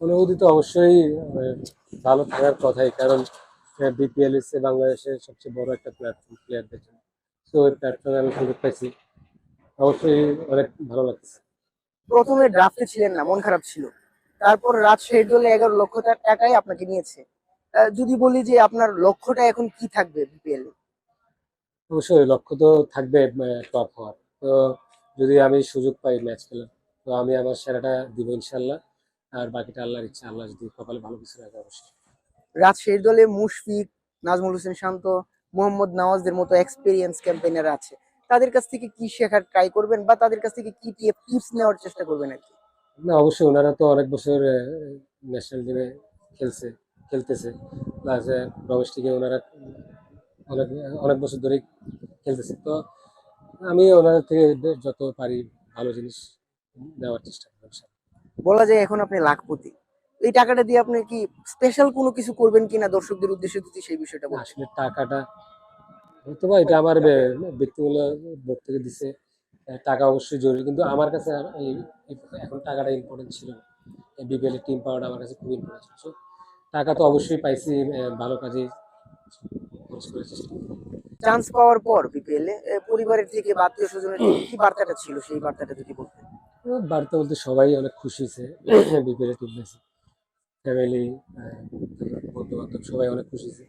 অনুভূতি তো অবশ্যই ভালো থাকার কথাই, কারণ বিপিএল হচ্ছে বাংলাদেশের সবচেয়ে বড় একটা প্ল্যাটফর্ম প্লেয়ারদের জন্য। তো ওই প্ল্যাটফর্মে আমি সুযোগ পাইছি, অবশ্যই অনেক ভালো লাগছে। প্রথমে ড্রাফটে ছিলেন না, মন খারাপ ছিল। তারপর রাজশাহীর দলে 11 লক্ষ টাকায় আপনাকে নিয়েছে। যদি বলি যে আপনার লক্ষ্যটা এখন কি থাকবে বিপিএল এ? অবশ্যই লক্ষ্য তো থাকবে টপ হওয়ার। তো যদি আমি সুযোগ পাই ম্যাচ খেলার, তো আমি আমার সেরাটা দিব ইনশাল্লাহ। আর বাকিটা আল্লাহর ইচ্ছা, আল্লাহ যদি কপালে ভালো কিছু রাখে অবশ্যই। রাজশাহীর দলে মুশফিক, নাজমুল হোসেন শান্ত, মোহাম্মদ নওয়াজদের মতো এক্সপিরিয়েন্স ক্যাম্পেইনার আছে। তাদের কাছ থেকে কি শেখার ট্রাই করবেন, বা তাদের কাছ থেকে কি টিপস নেওয়ার চেষ্টা করবেন আর কি? না, অবশ্যই ওনারা তো অনেক বছর ন্যাশনাল টিমে খেলছে খেলতেছে, প্লাস ডোমেস্টিকে ওনারা অনেক অনেক বছর ধরেই খেলতেছে। তো আমি ওনাদের থেকে যত পারি ভালো জিনিস নেওয়ার চেষ্টা করবো ইনশাল্লাহ। বলা যায় এখন আপনি লাখপতি। এই টাকাটা দিয়ে আপনি কি স্পেশাল কোনো কিছু করবেন কিনা দর্শকদের উদ্দেশ্যে, যদি সেই বিষয়টা না, বলতেন। আসলে টাকাটা হয়তো বা এটা আমার ব্যক্তিগত বোধ থেকে দিছে। টাকা অবশ্যই জরুরি, কিন্তু আমার কাছে আর এখন টাকাটা ইম্পর্টেন্ট ছিল না। বিপিএল এর টিম পাওয়াটা আমার কাছে খুব ইম্পর্টেন্ট ছিল। So, টাকা তো অবশ্যই পাইছি, ভালো কাজে খরচ করার চেষ্টা করবো। চান্স পাওয়ার পর বিপিএল এ পরিবারের থেকে বা আত্মীয় স্বজনের থেকে কি বার্তাটা ছিল, সেই বার্তাটা যদি বলতেন। বার্তা বলতে সবাই অনেক খুশি হয়েছে বিপিএল এর টিম পেয়েছে। ফ্যামিলি, বন্ধু বান্ধব সবাই অনেক খুশি হয়েছে।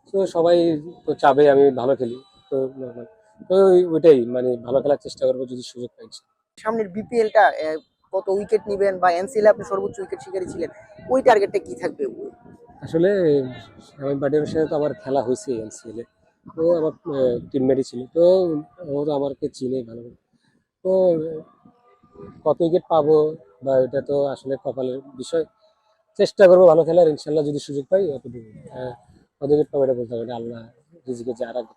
তো সবাই তো চাবে আমি ভালো খেলি। তো normal। তো ওইটাই মানে ভালো খেলার চেষ্টা করবো যদি সুযোগ পাই। সামনের বিপিএলটা কত উইকেট নিবেন, বা এনসিএল আপনি সর্বোচ্চ উইকেট শিকারী ছিলেন, ওই টার্গেটটা কি থাকবে? আসলে শামীম পাটিয়ারের সাথে তো আমার খেলা হয়েছে এনসিএল এ। তো আমার টিমমেটই ছিল, তো ও তো আমাকে চিনে ভালো। তো কত উইকেট পাবো বা এটা তো আসলে কপালের বিষয়। চেষ্টা করবো ভালো খেলার, ইনশাল্লাহ যদি সুযোগ পাই অতটুকু। কত উইকেট পাবো এটা বলতে হবে না, আল্লাহ রিজিকে যা রাখবে।